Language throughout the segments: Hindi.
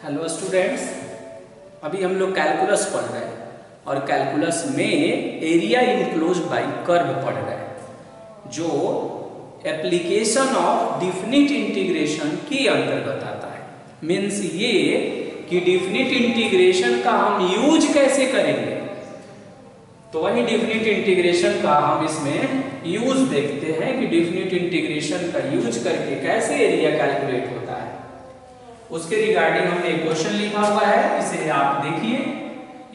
हेलो स्टूडेंट्स, अभी हम लोग कैलकुलस पढ़ रहे हैं और कैलकुलस में एरिया इनक्लोज्ड बाय कर्व पढ़ रहे हैं जो एप्लीकेशन ऑफ डिफिनिट इंटीग्रेशन के अंतर्गत आता है। मीन्स ये कि डिफिनिट इंटीग्रेशन का हम यूज कैसे करेंगे, तो वही डिफिनिट इंटीग्रेशन का हम इसमें यूज देखते हैं कि डिफिनिट इंटीग्रेशन का यूज करके कैसे एरिया कैलकुलेट होता है। उसके रिगार्डिंग हमने एक क्वेश्चन लिखा हुआ है, इसे आप देखिए।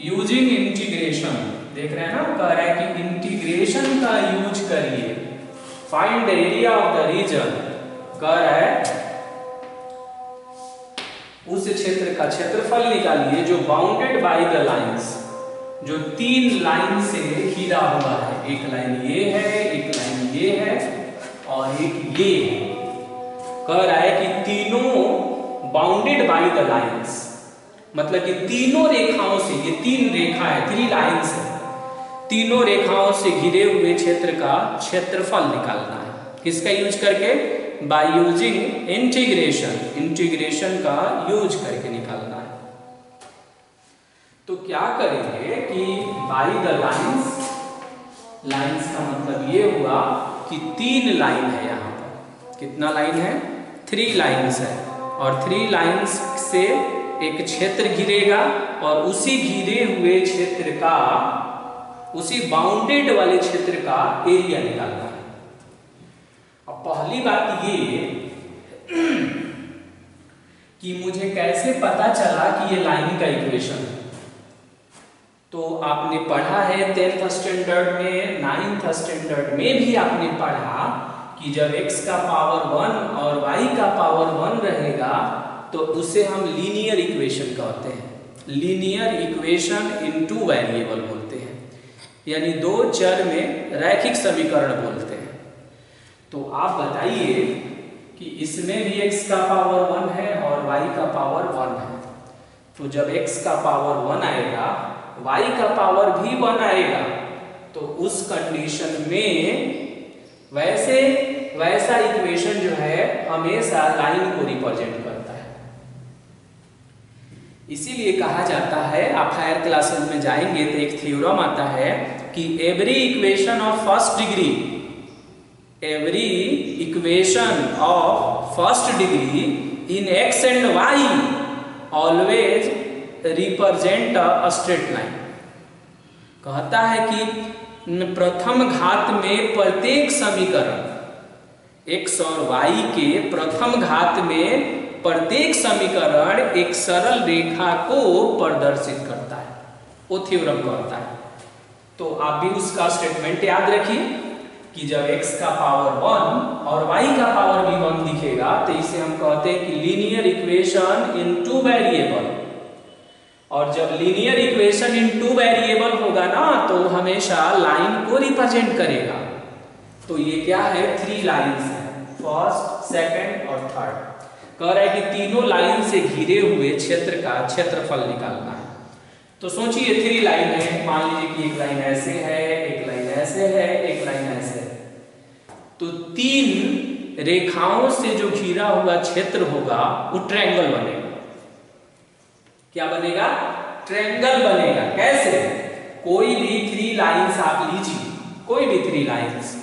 यूजिंग इंटीग्रेशन, देख रहे हैं ना, कह रहा है कि इंटीग्रेशन का यूज करिए, find the area of the region. कह रहा है उस क्षेत्र का क्षेत्रफल निकालिए जो बाउंडेड बाय द लाइंस, जो तीन लाइन से घिरा हुआ है। एक लाइन ये है, एक लाइन ये है और एक ये है। कह रहा है कि तीनों बाउंडेड बाय द लाइंस, मतलब कि तीनों रेखाओं से, ये तीन रेखा है, थ्री लाइंस है, तीनों रेखाओं से घिरे हुए क्षेत्र का क्षेत्रफल निकालना है। किसका यूज करके? बाय यूजिंग इंटीग्रेशन, इंटीग्रेशन का यूज करके निकालना है। तो क्या करेंगे कि बाय द लाइंस, लाइंस का मतलब ये हुआ कि तीन लाइन है यहाँ पर। कितना लाइन है? थ्री लाइंस है और थ्री लाइंस से एक क्षेत्र घिरेगा और उसी घिरे हुए क्षेत्र का, उसी बाउंडेड वाले क्षेत्र का एरिया निकालना है। अब पहली बात ये कि मुझे कैसे पता चला कि ये लाइन का इक्वेशन है। तो आपने पढ़ा है 10th स्टैंडर्ड में, 9th स्टैंडर्ड में भी आपने पढ़ा कि जब x का पावर 1 और y का पावर 1 रहेगा तो उसे हम लीनियर इक्वेशन कहते हैं। Linear equation in two variable बोलते हैं, यानी दो चर में रैखिक समीकरण बोलते हैं। तो आप बताइए कि इसमें भी x का पावर 1 है और y का पावर 1 है। तो जब x का पावर 1 आएगा, y का पावर भी 1 आएगा, तो उस कंडीशन में वैसा इक्वेशन जो है हमेशा लाइन को रिप्रेजेंट करता है। इसीलिए कहा जाता है, आप हायर क्लासेस में जाएंगे तो एक थ्योरम आता है कि every equation of first degree, every equation of first degree in x and why always represent a straight line. कहता है कि प्रथम घात में प्रत्येक समीकरण, x और y के प्रथम घात में प्रत्येक समीकरण एक सरल रेखा को प्रदर्शित करता है, वो थ्योरम कहता है। तो आप भी उसका स्टेटमेंट याद रखिए कि जब x का पावर 1 और y का पावर भी 1 दिखेगा तो इसे हम कहते हैं कि linear equation in two variable. और जब linear equation in two variable होगा ना तो हमेशा लाइन को रिप्रेजेंट करेगा। तो ये क्या है? थ्री लाइंस है, फर्स्ट, सेकंड और थर्ड। कह रहा है कि तीनों लाइन से घिरे हुए क्षेत्र का क्षेत्रफल निकालना है। तो सोचिए थ्री लाइन है, मान लीजिए कि एक लाइन ऐसे है, एक लाइन ऐसे है, एक लाइन ऐसे है। तो तीन रेखाओं से जो घिरा हुआ क्षेत्र होगा वो ट्रायंगल बनेगा। क्या बनेगा? ट्रायंगल बनेगा। कैसे? कोई भी थ्री लाइंस आप लीजिए, कोई भी थ्री लाइंस,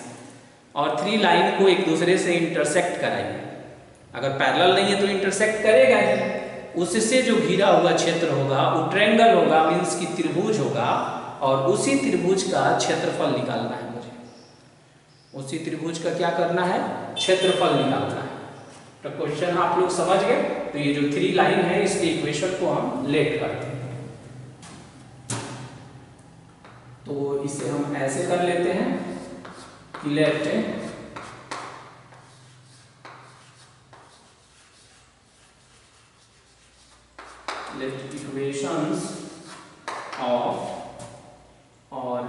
और थ्री लाइन को एक दूसरे से इंटरसेक्ट कराइए। अगर पैरेलल नहीं है तो इंटरसेक्ट करेगा ही। उससे जो घिरा हुआ क्षेत्र होगा वो ट्रायंगल होगा, मीन्स की त्रिभुज होगा, और उसी त्रिभुज का क्षेत्रफल निकालना है मुझे। उसी त्रिभुज का क्या करना है? क्षेत्रफल निकालना है। तो क्वेश्चन आप लोग समझ गए। तो ये जो थ्री लाइन है इसके इक्वेशन को हम लेट करते हैं। तो इसे हम ऐसे कर लेते हैं कि लेट इक्वेशंस ऑफ, और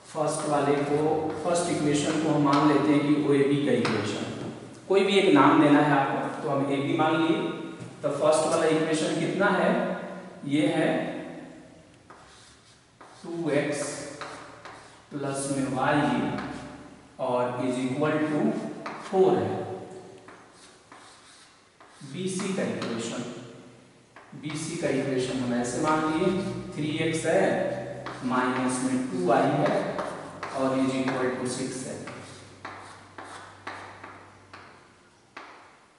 फर्स्ट वाले को, फर्स्ट इक्वेशन को हम मान लेते हैं कि वो ए बी का इक्वेशन। कोई भी एक नाम देना है आपको, तो हम ए बी मान लिए। तो फर्स्ट वाला इक्वेशन कितना है? ये है 2x प्लस में y और इज इक्वल टू 4 है। BC का इक्वेशन BC का इक्वेशन हम ऐसे मान लिए 3x है माइनस में 2y है और इज इक्वल टू 6 है।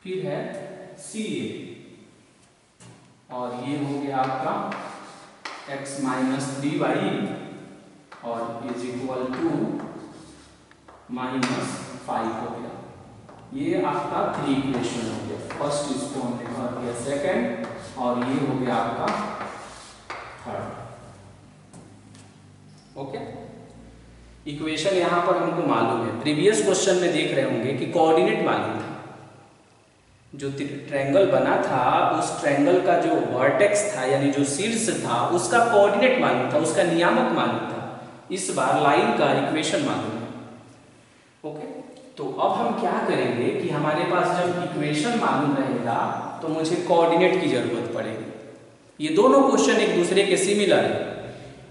फिर है CA और ये हो गया आपका x माइनस 3y और इज इक्वल टू माइनस 5 हो गया। ये आपका 3 इक्वेशन हो गया। फर्स्ट इसको हमने कर दिया सेकंड और ये हो गया आपका थर्ड। ओके, इक्वेशन यहां पर हमको मालूम है। प्रीवियस क्वेश्चन में देख रहे होंगे कि कोऑर्डिनेट मालूम था। जो ट्रायंगल बना था उस ट्रायंगल का जो वर्टेक्स था यानी जो शीर्ष था उसका कोऑर्डिनेट मालूम था, उसका नियामक मालूम था। इस बार लाइन का इक्वेशन मालूम है। ओके, तो अब हम क्या करेंगे कि हमारे पास जब इक्वेशन मालूम रहेगा तो मुझे कोऑर्डिनेट की जरूरत पड़ेगी। ये दोनों क्वेश्चन एक दूसरे के सिमिलर है।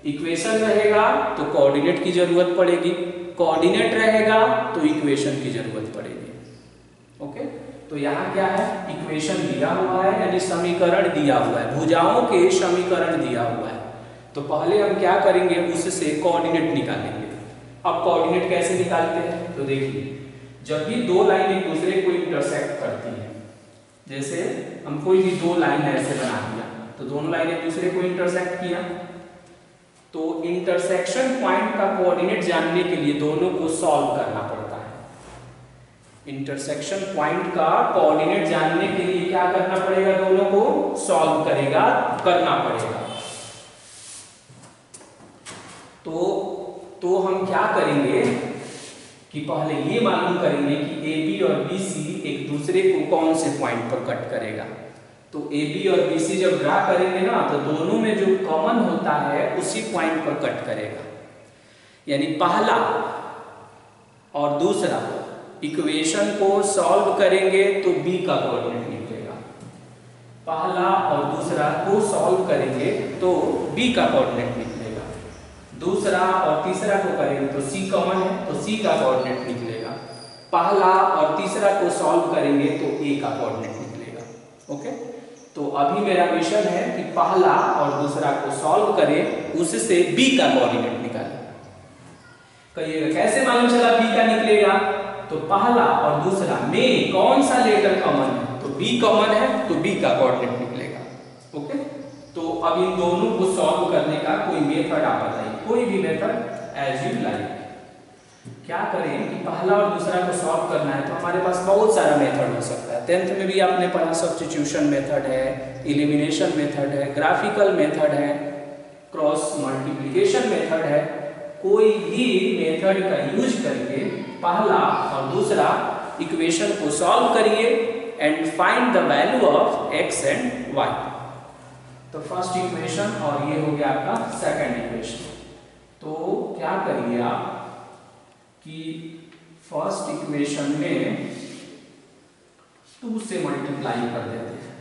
इक्वेशन रहेगा तो कोऑर्डिनेट की जरूरत पड़ेगी, कोऑर्डिनेट रहेगा तो इक्वेशन की जरूरत पड़ेगी। ओके, तो यहाँ क्या है, इक्वेशन दिया हुआ है यानी समीकरण दिया हुआ है, भुजाओं के समीकरण दिया हुआ है। तो पहले हम क्या करेंगे, उससे कोऑर्डिनेट निकालेंगे। अब कोऑर्डिनेट कैसे निकालते हैं, तो देखिए जब भी दो लाइन एक दूसरे को इंटरसेक्ट करती है, जैसे हम कोई भी दो लाइन ऐसे बना दिया तो दोनों लाइन एक दूसरे को इंटरसेक्ट किया, तो इंटरसेक्शन पॉइंट का कोऑर्डिनेट जानने के लिए दोनों को सॉल्व करना पड़ता है। इंटरसेक्शन पॉइंट का कोऑर्डिनेट जानने के लिए क्या करना पड़ेगा, दोनों को सॉल्व करना पड़ेगा। तो हम क्या करेंगे कि पहले ये मालूम करेंगे कि AB और BC एक दूसरे को कौन से पॉइंट पर कट करेगा। तो AB और BC जब ड्रा करेंगे ना तो दोनों में जो कॉमन होता है उसी पॉइंट पर कट करेगा। यानी पहला और दूसरा इक्वेशन को सॉल्व करेंगे तो B का कोऑर्डिनेट निकलेगा। पहला और दूसरा को सॉल्व करेंगे तो B का कोऑर्डिनेट निकलेगा। दूसरा और तीसरा को करेंगे तो C कॉमन है तो C का कोऑर्डिनेट निकलेगा। पहला और तीसरा को सॉल्व करेंगे तो A का कोऑर्डिनेट निकलेगा। ओके, तो अभी मेरा मिशन है कि पहला और दूसरा को सॉल्व करें, उससे B का कोऑर्डिनेट निकालें। कहिएगा कैसे मालूम चला B का निकलेगा, तो पहला और दूसरा में कौन सा लेटर कॉमन है, तो B कॉमन है तो B का कोऑर्डिनेट निकलेगा। ओके, तो अब इन दोनों को सॉल्व करने का कोई मेथड आप बताइए, कोई भी मेथड एज यू लाइक। क्या करें कि पहला और दूसरा को सॉल्व करना है तो हमारे पास बहुत सारा मेथड हो सकता है। 10th में भी आपने पढ़ा, सब्स्टिट्यूशन मेथड है, एलिमिनेशन मेथड है, ग्राफिकल मेथड है, क्रॉस मल्टीप्लिकेशन मेथड है। कोई भी मेथड का यूज करके पहला और दूसरा इक्वेशन को सॉल्व करिए and find the value of x and y। तो फर्स्ट इक्वेशन और ये हो गया आपका सेकंड इक्वेशन। तो क्या करिए आप कि फर्स्ट इक्वेशन में 2 से मल्टीप्लाई कर देते हैं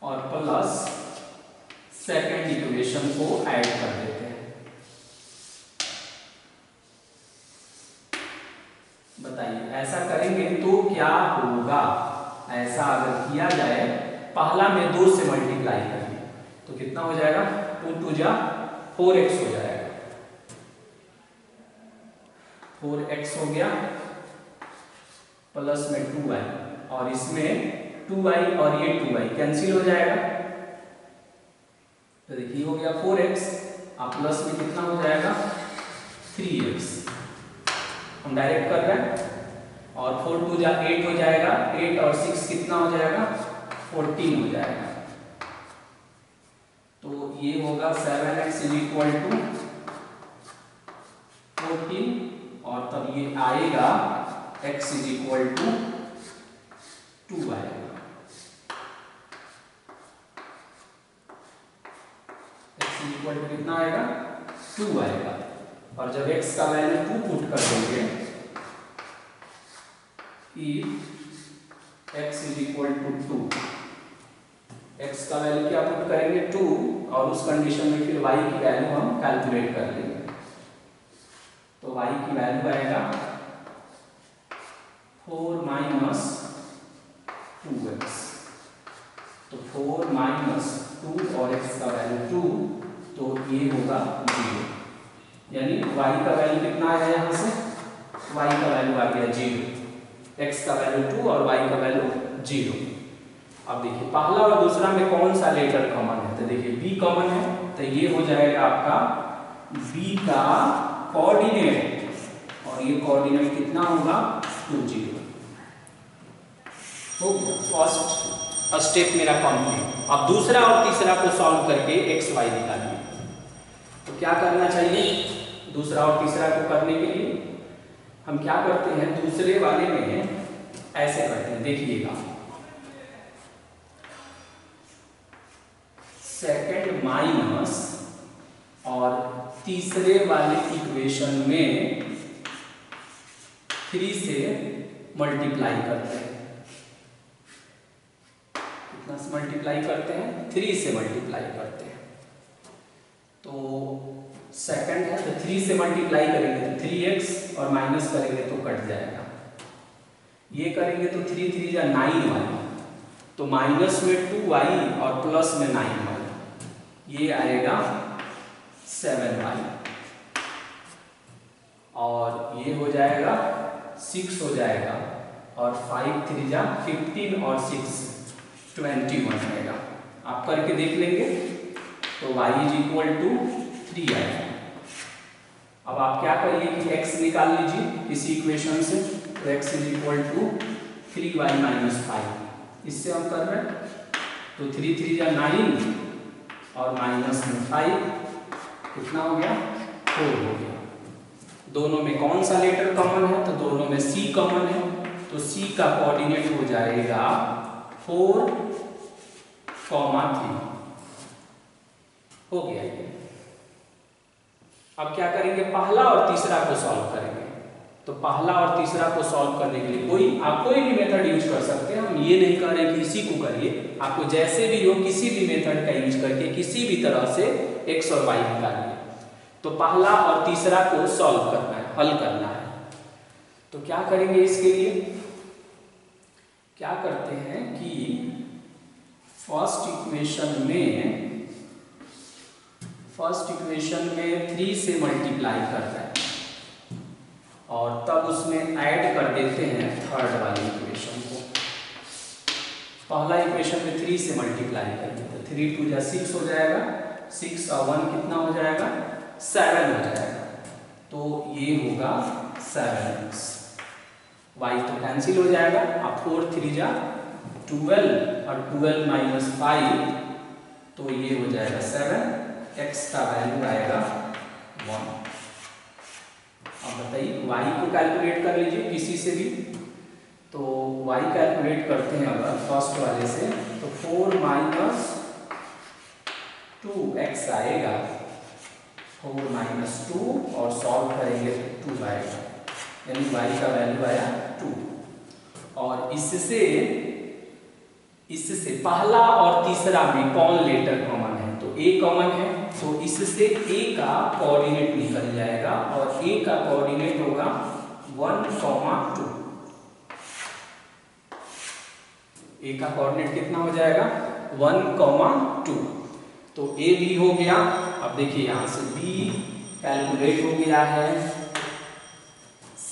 और प्लस सेकंड इक्वेशन को ऐड कर देते हैं। बताइए ऐसा करेंगे तो क्या होगा। ऐसा अगर किया जाए, पहला में 2 से मल्टीप्लाई करिए तो कितना हो जाएगा, 2 2 जा 4x हो जाएगा। 4x हो गया प्लस में 2y और इसमें 2y और ये 2y कैंसिल हो जाएगा। तो देखिए हो गया 4x और प्लस में कितना हो जाएगा 3x। हम डायरेक्ट कर रहे हैं और 4 2 जा 8 हो जाएगा, 8 और 6 कितना हो जाएगा 14 हो जाएगा। तो ये होगा 7x इज इक्वल टू 14 और तब ये आएगा x इज इक्वल टू 2 आएगा। x इज इक्वल टू कितना आएगा 2 आएगा। और जब x का वैल्यू 2 पुट कर देंगे कि x is equal to 2, x का वैल्यू क्या पुट करेंगे 2 और उस कंडीशन में फिर y की वैल्यू हम कैलकुलेट कर लेंगे। तो y की वैल्यू आएगा 4 माइनस 2x। तो 4 माइनस 2 और x का वैल्यू 2, तो ये होगा 0, यानी y का वैल्यू कितना आया यहाँ से, y का वैल्यू आ गया 0, x का वैल्यू 2 और y का वैल्यू 0। अब देखिए पहला और दूसरा में कौन सा लेटर कॉमन है, तो देखिए b कॉमन है, तो ये हो जाएगा आपका b का कोऑर्डिनेट, और ये कोऑर्डिनेट कितना होगा 2 0। हो गया फर्स्ट स्टेप मेरा कंप्लीट। अब दूसरा और तीसरा को सॉल्व करके x y निकालिए। तो क्या करना चाहिए, दूसरा और तीसरा को करने के लिए हम क्या करते हैं, दूसरे वाले में ऐसे करते हैं, देखिएगा सेकंड माइनस और तीसरे वाले इक्वेशन में 3 से मल्टीप्लाई करते हैं। कितना से मल्टीप्लाई करते हैं, 3 से मल्टीप्लाई करते हैं। तो सेकंड है तो 3 से मल्टीप्लाई करेंगे तो 3x और माइनस करेंगे तो कट जाएगा, ये करेंगे तो 3 3 जा 9y, तो माइनस में 2y और प्लस में 9y, ये आएगा 7y, और ये हो जाएगा 6 हो जाएगा, और 5 3 जा 15 और 6 21 आएगा। आप करके देख लेंगे तो y = 3 आएगा। अब आप क्या करिए कि x निकाल लीजिए इसी इक्वेशन से, तो x = 3y - 5, इससे हम कर रहे हैं, तो 3 3 जा 9 और माइनस में 5 कितना हो गया 4 हो गया। दोनों में कौन सा लेटर कॉमन है, तो दोनों में c कॉमन है, तो c का कोऑर्डिनेट हो जाएगा 4, 3 हो गया ये। अब क्या करेंगे, पहला और तीसरा को सॉल्व करेंगे। तो पहला और तीसरा को सॉल्व करने के लिए आप कोई भी मेथड यूज कर सकते हैं, हम ये नहीं कह रहे कि इसी को करिए, आपको जैसे भी हो किसी भी मेथड का यूज करके किसी भी तरह से x और y निकालिए। तो पहला और तीसरा को सॉल्व करना है, हल करना है। तो क्या करेंगे, इसके लिए क्या करते हैं कि फर्स्ट इक्वेशन में 3 से मल्टीप्लाई करता है, और तब उसमें ऐड कर देते हैं थर्ड वाली इक्वेशन को। पहला इक्वेशन में 3 से मल्टीप्लाई करते हैं, तो 3 2 जा 6 हो जाएगा, 6 और 1 कितना हो जाएगा 7 हो जाएगा, तो ये होगा 7x। y तो कैंसिल हो जाएगा, अब 4 3 जा 12 और 12 - 5, तो ये हो जाएगा 7, x का वैल्यू आएगा 1। अब बताइए y को कैलकुलेट कर लीजिए किसी से भी, तो y कैलकुलेट करते हैं अगर फर्स्ट वाले से, तो 4 - 2x आएगा, 4 - 2 और सॉल्व करेंगे तो 2 आएगा, यानी y का वैल्यू आया 2। और इससे पहला और तीसरा में कौन लेटर कॉमन है, तो a कॉमन है, तो इससे a का कोऑर्डिनेट निकल जाएगा, और a का कोऑर्डिनेट होगा 1, 2। a का कोऑर्डिनेट कितना हो जाएगा 1, 2, तो a भी हो गया। अब देखिए यहां से b कैलकुलेट हो गया है, c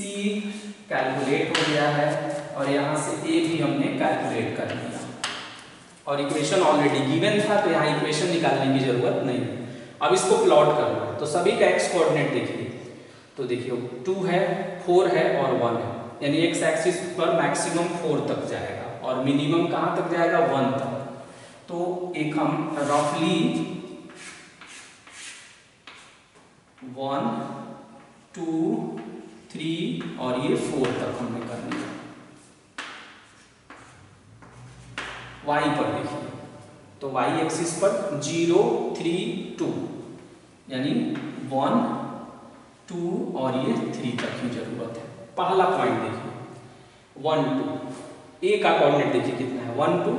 कैलकुलेट हो गया है, और यहां से a भी हमने कैलकुलेट कर लिया, और इक्वेशन ऑलरेडी गिवन था, तो यहाँ इक्वेशन निकालने की जरूरत नहीं है। अब इसको प्लॉट करना है, तो सभी का x कोऑर्डिनेट देखिए, तो देखिए 2 है, 4 है और 1 है, यानी x एक्सिस पर मैक्सिमम 4 तक जाएगा और मिनिमम कहाँ तक जाएगा 1 तक। तो एक हम रफली 1 2 3 और ये 4 तक हमने कर लिया। y पर देखिए, तो y एक्सिस पर 0 3 2, यानी 1 2 और ये 3 तक की जरूरत है। पहला पॉइंट देखिए 1 2, a का कोऑर्डिनेट देखिए कितना है 1 2,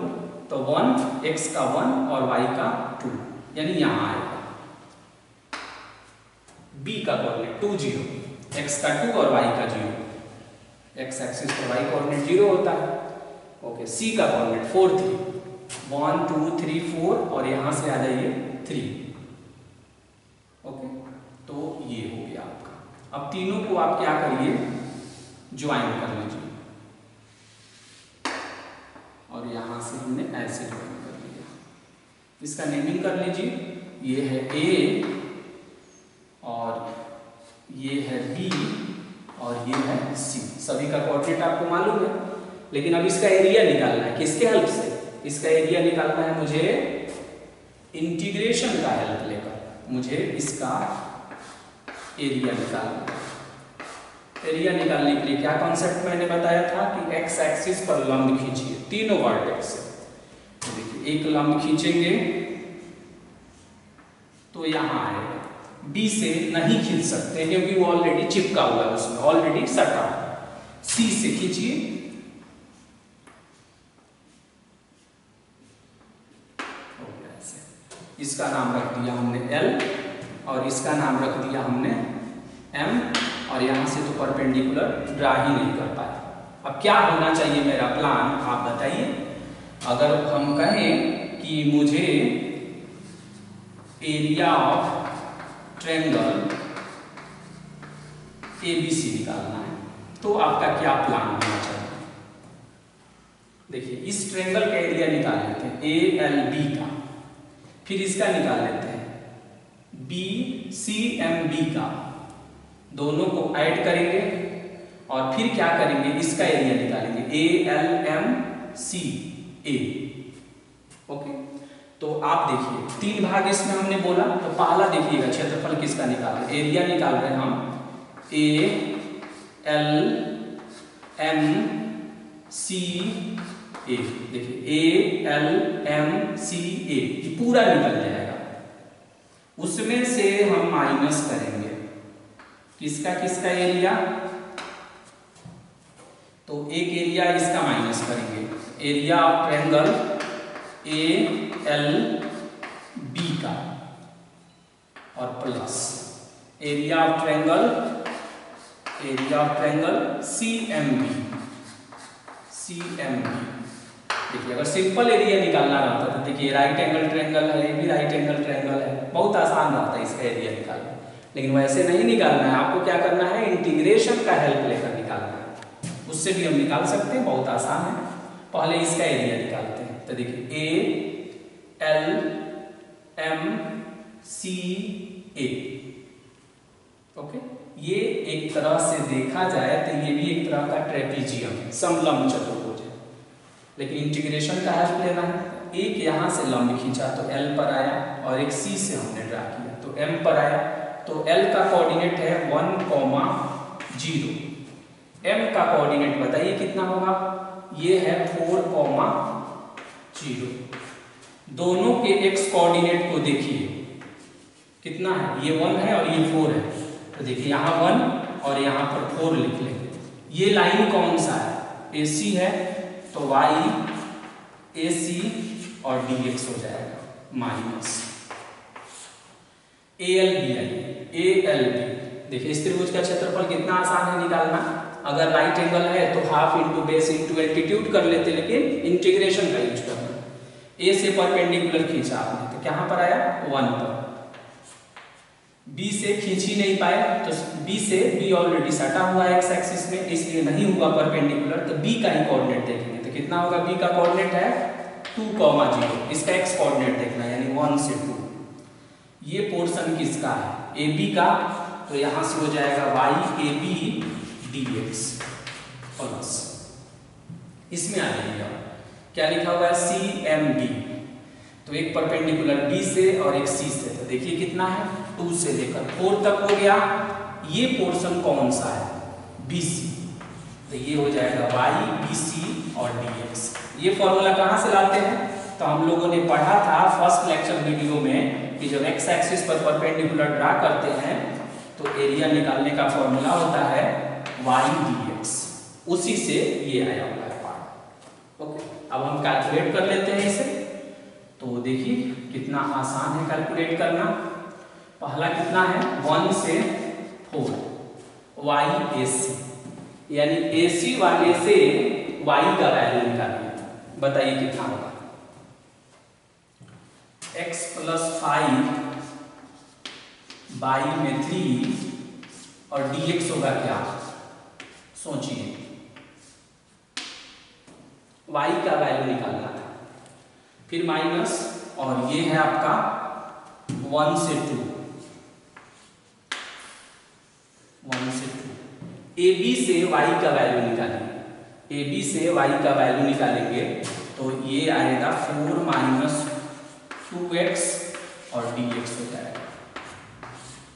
तो 1 x का 1 और y का 2, यानी यहां आएगा। b का कोऑर्डिनेट 2 0, x का 2 और y का 0, x एक्सिस पर y कोऑर्डिनेट 0 होता है। ओके, c का कोऑर्डिनेट 4 3, 1 2 3 4 और यहाँ से आ जाइए 3। ओके, तो ये हो गया आपका। अब तीनों को आप क्या करिए, ज्वाइन कर लीजिए और यहाँ से हमने ऐसे ज्वाइन कर लिया। इसका नेमिंग कर लीजिए, ये है A और ये है B और ये है C। सभी का कोऑर्डिनेट आपको मालूम है, लेकिन अब इसका एरिया निकालना है। किसके हेल्प से? इसका एरिया निकालना है मुझे इंटीग्रेशन का हेल्प लेकर। मुझे इसका एरिया निकालना है। एरिया निकालने के लिए क्या कॉन्सेप्ट मैंने बताया था कि एक्स एक्सिस पर लंब खींचिए तीनों वर्टेक्स से। तो देखिए एक लंब खींचेंगे तो यहाँ आएगा। बी से नहीं खींच सकते क्योंकि वो ऑलरेडी चिपका हुआ है, उसमें ऑलरेडी सटा है। सी से खींचिए, इसका नाम रख दिया हमने L और इसका नाम रख दिया हमने M और यहाँ से तो परपेंडिकुलर ड्रा ही नहीं कर पाए। अब क्या होना चाहिए मेरा प्लान, आप बताइए। अगर हम कहें कि मुझे एरिया ऑफ ट्रायंगल ABC निकालना है, तो आपका क्या प्लान होना चाहिए? देखिए इस ट्रायंगल का एरिया निकाल लेते हैं ALB का, फिर इसका निकाल लेते हैं BCMB का, दोनों को ऐड करेंगे और फिर क्या करेंगे, इसका एरिया निकालेंगे ALMCA। ओके, तो आप देखिए 3 भाग इसमें हमने बोला, तो पहला देखिएगा क्षेत्रफल किसका निकाल रहे हैं, एरिया निकाल रहे हैं हम ALMCA। देखिए ALMCA ये पूरा निकल जाएगा। उसमें से हम माइनस करेंगे किसका किसका एरिया, तो एक एरिया इसका माइनस करेंगे, एरिया ऑफ ट्रायंगल ALB का, और plus area of triangle CMB। देखिए अगर सिंपल एरिया निकालना रहता तो देखिए राइट एंगल ट्रायंगल है, ये भी राइट एंगल ट्रायंगल है, बहुत आसान रहता है इसका एरिया निकालना। लेकिन वैसे नहीं निकालना है, आपको क्या करना है, इंटीग्रेशन का हेल्प लेकर निकालना है। उससे भी हम निकाल सकते हैं, बहुत आसान है। पहले इसका एरिया निकालते हैं, तो देखिए ALMCA। ओके, ये एक तरह से देखा जाए तो ये भी एक तरह का ट्रेपीजियम है, समलंब चतुर्भुज है। लेकिन इंटीग्रेशन का हेल्प लेना है, एक यहाँ से लंब खींचा तो L पर आया और एक C से हमने ड्रा किया तो M पर आया। तो L का कोऑर्डिनेट है 1,0। M का कोऑर्डिनेट बताइए कितना होगा, ये है 4,0। दोनों के x कोऑर्डिनेट को देखिए कितना है, ये 1 है और ये 4 है। तो देखिए यहाँ 1 और यहाँ पर 4 लिख लेंगे। ये लाइन कौन सा है, AC है, तो y AC और dx हो जाएगा माइनस ALB। देखिए इस त्रिभुज का क्षेत्रफल कितना आसान है निकालना। अगर राइट एंगल है तो half into base into altitude कर लेते, लेकिन इंटीग्रेशन का यूज करना। A से परपेंडिकुलर खींचा आपने तो कहां पर आया, 1 पर। B से खींच ही नहीं पाए तो B ऑलरेडी सटा हुआ है एक्स एक्सिस में, इसलिए नहीं हुआ परपेंडिकुलर, तो B का ही कोऑर्डिनेट देखेंगे तो कितना होगा, B का कोऑर्डिनेट है 2,0। इसका x कोऑर्डिनेट देखना है, यानी 1 से 2। ये पोर्शन किसका है, AB का, तो यहां से हो जाएगा YAB dx प्लस, इसमें आ जाएगा क्या लिखा हुआ है, CMB। तो एक परपेंडिकुलर B से और एक C से, तो देखिए कितना है, 2 से लेकर 4 तक हो गया। ये पोर्शन कौन सा है, BC, तो ये हो जाएगा YBC और dx। ये फॉर्मूला कहां से लाते हैं, तो हम लोगों ने पढ़ा था फर्स्ट लेक्चर वीडियो में कि जब x एक्सिस पर परपेंडिकुलर ड्रा करते हैं तो एरिया निकालने का फॉर्मूला होता है y dx, उसी से ये आया हुआ है पार्ट। ओके, अब हम कैलकुलेट कर लेते हैं इसे। तो देखिए कितना आसान है कैलकुलेट करना। पहला कितना है, 1 से 4 YAC, यानी AC वाले से y का वैल्यू निकालिए, बताइए कितना होगा। x प्लस 5 बाई में 3 और dx होगा क्या, सोचिए, y का वैल्यू निकालना था, फिर माइनस, और ये है आपका 1 से 2, 1 से 2, AB से y का वैल्यू निकालेंगे, AB से y का वैल्यू निकालेंगे तो ये आएगा 4 माइनस 2x और dx हो जाएगा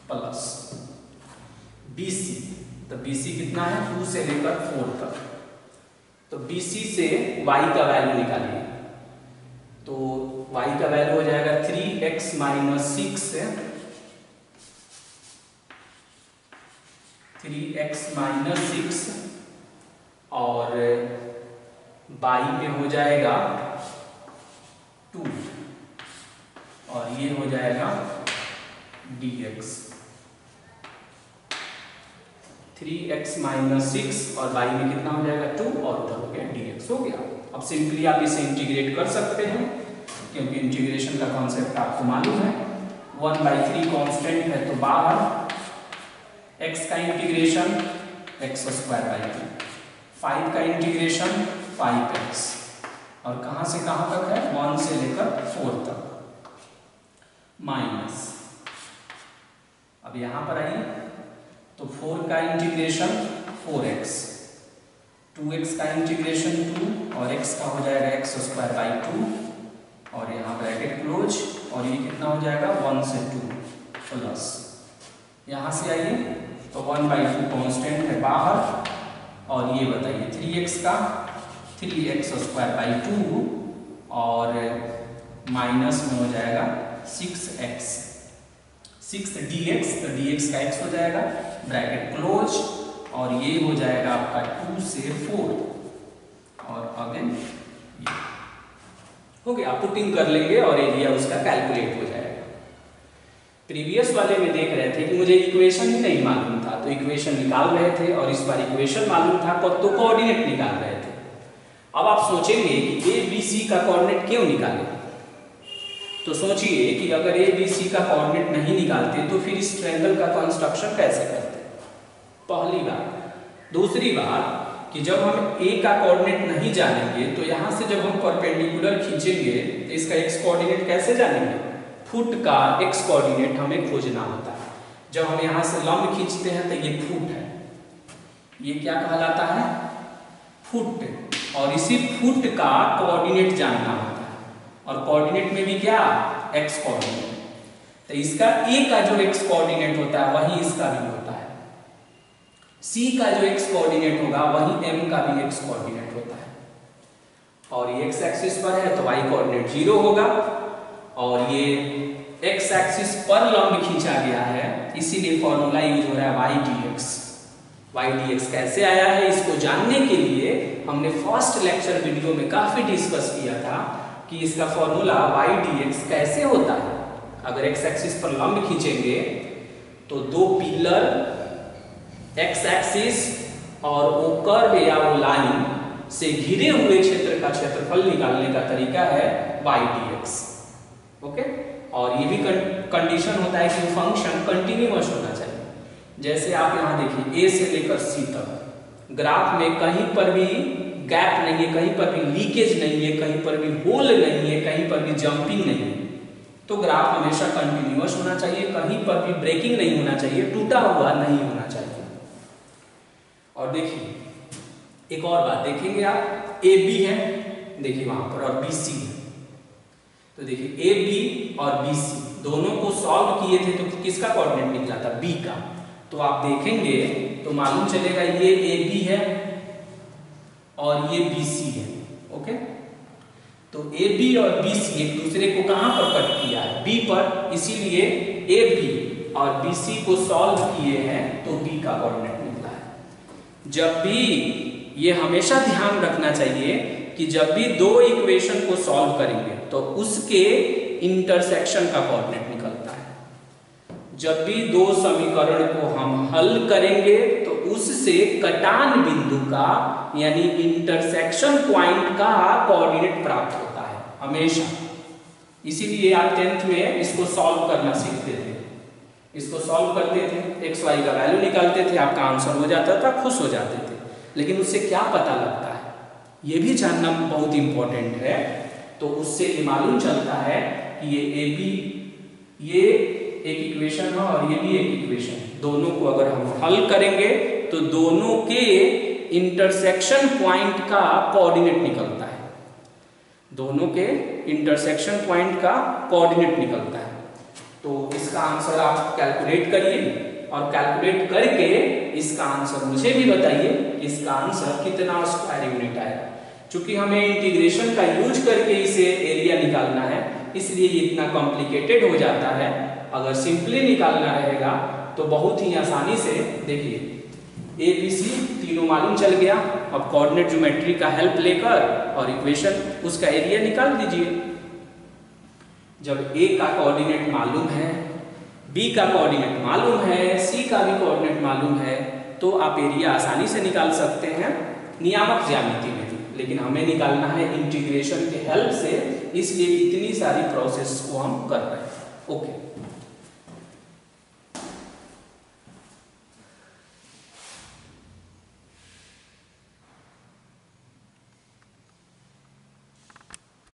प्लस BC, तो BC कितना है 2 से लेकर 4 तक, तो BC से y का वैल्यू निकालिए, तो y का वैल्यू हो जाएगा 3x माइनस 6, 3x माइनस 6 और बाई में हो जाएगा 2 और ये हो जाएगा dx, 3x माइनस 6 और बाई में कितना हो जाएगा 2 और उधर हो गया dx हो गया। अब सिंपली आप इसे इंटीग्रेट कर सकते हैं क्योंकि इंटीग्रेशन का कॉन्सेप्ट आपको मालूम है, 1/3 कांस्टेंट है तो बाहर, x का इंटीग्रेशन x स्क्वायर बाई 2, 5 का इंटीग्रेशन 5x और कहां से कहां तक है 1 से लेकर 4 तक, माइनस, अब यहां पर आइए तो 4 का इंटीग्रेशन 4x, 2x का इंटीग्रेशन 2 और x का हो जाएगा x स्क्वायर बाई 2 और यहाँ ब्रैकेट क्लोज और ये कितना हो जाएगा 1 से 2 प्लस, यहाँ से आइए तो 1/2 कांस्टेंट है बाहर और ये बताइए 3x का 3x स्क्वायर बाई 2 और माइनस में हो जाएगा 6x, 6dx, तो dx का x हो जाएगा ब्रैकेट क्लोज और ये हो जाएगा आपका 2 से 4 और अगेन हो गया, पुटिंग कर लेंगे और एरिया उसका कैलकुलेट हो जाएगा। प्रीवियस वाले में देख रहे थे कि मुझे इक्वेशन ही नहीं मालूम था तो इक्वेशन निकाल रहे थे और इस बार इक्वेशन मालूम था तो कोऑर्डिनेट निकाल रहे थे। अब आप सोचेंगे कि ए बी सी का कोऑर्डिनेट क्यों निकालें, तो सोचिए कि अगर ए बी सी का कोऑर्डिनेट नहीं निकालते तो फिर इस ट्रायंगल का कंस्ट्रक्शन कैसे करते, पहली बात। दूसरी बात कि जब हम ए का कोऑर्डिनेट नहीं जानेंगे तो यहाँ से जब हम परपेंडिकुलर खींचेंगे तो इसका एक्स कोऑर्डिनेट कैसे जानेंगे, फुट का एक्स कोऑर्डिनेट हमें खोजना होता है। जब हम यहाँ से लंब खींचते हैं तो ये फुट है, ये क्या कहलाता है फुट, और इसी फुट का कोऑर्डिनेट जानना होता है और कोऑर्डिनेट में भी क्या एक्स कोऑर्डिनेट, तो इसका ए का जो एक्स कोऑर्डिनेट होता है वही इसका भी होता है, सी का जो एक्स कोऑर्डिनेट होगा वही एम का भी एक्स कोऑर्डिनेट होता है और ये एक्स एक्सिस पर है तो वाई कोऑर्डिनेट 0 होगा और ये एक्स एक्सिस पर लंब खींचा गया है इसीलिए फॉर्मूला यूज हो रहा है वाई डी एक्स। कैसे आया है इसको जानने के लिए हमने फर्स्ट लेक्चर वीडियो में काफी डिस्कस किया था कि इसका फॉर्मूला वाई डी एक्स कैसे होता है। अगर एक्स एक्सिस पर लंब खींचेंगे तो दो पिलर एक्स एक्सिस और वो कर्व या वो लाइन से घिरे हुए क्षेत्र का क्षेत्रफल निकालने का तरीका है वाई डी एक्स। ओके, और ये भी कंडीशन होता है कि फंक्शन कंटिन्यूअस होना चाहिए। जैसे आप यहाँ देखिए ए से लेकर सी तक ग्राफ में कहीं पर भी गैप नहीं है, कहीं पर भी लीकेज नहीं है, कहीं पर भी होल नहीं है, कहीं पर भी जंपिंग नहीं है, तो ग्राफ हमेशा कंटिन्यूअस होना चाहिए, कहीं पर भी ब्रेकिंग नहीं होना चाहिए, टूटा हुआ नहीं होना चाहिए। और देखिए एक और बात देखेंगे आप, ए बी है देखिए वहां पर और बी सी है, तो देखिए ए बी और बी सी दोनों को सॉल्व किए थे तो किसका कोऑर्डिनेट निकला था बी का, तो आप देखेंगे तो मालूम चलेगा ये ए बी है और ये बी सी है। ओके, तो ए बी और बी सी एक दूसरे को कहां पर कट किया है बी पर, इसीलिए ए बी और बी सी को सॉल्व किए हैं तो बी का कोऑर्डिनेट निकला है। जब भी ये हमेशा ध्यान रखना चाहिए कि जब भी दो इक्वेशन को सॉल्व करेंगे तो उसके इंटरसेक्शन का कोऑर्डिनेट निकलता है। जब भी दो समीकरण को हम हल करेंगे तो उससे कटान बिंदु का यानी इंटरसेक्शन पॉइंट का कोऑर्डिनेट प्राप्त होता है हमेशा। इसीलिए आप 10th में इसको सॉल्व करना सीखते थे, इसको सॉल्व करते थे, एक्स वाई का वैल्यू निकालते थे, आपका आंसर हो जाता था, खुश हो जाते थे। लेकिन उससे क्या पता लगता है, ये भी जानना बहुत इंपॉर्टेंट है। तो उससे ये मालूम चलता है कि ये ए बी, ये एक इक्वेशन है और ये भी एक इक्वेशन है। दोनों को अगर हम हल करेंगे तो दोनों के इंटरसेक्शन पॉइंट का कोऑर्डिनेट निकलता है, दोनों के इंटरसेक्शन पॉइंट का कोऑर्डिनेट निकलता है। तो इसका आंसर आप कैलकुलेट करिए और कैलकुलेट करके इसका आंसर मुझे भी बताइए कि इसका आंसर कितना स्क्वायर यूनिट आएगा। चूंकि हमें इंटीग्रेशन का यूज करके इसे एरिया निकालना है, इसलिए ये इतना कॉम्प्लिकेटेड हो जाता है। अगर सिंपली निकालना रहेगा तो बहुत ही आसानी से, देखिए ए बी सी तीनों मालूम चल गया। अब कोऑर्डिनेट ज्योमेट्री का हेल्प लेकर और इक्वेशन उसका एरिया निकाल दीजिए। जब ए का कोऑर्डिनेट मालूम है, बी का कोऑर्डिनेट मालूम है, सी का भी कोऑर्डिनेट मालूम है, तो आप एरिया आसानी से निकाल सकते हैं नियामक ज्यामिति में। लेकिन हमें निकालना है इंटीग्रेशन के हेल्प से, इसलिए इतनी सारी प्रोसेस को हम कर रहे हैं। ओके।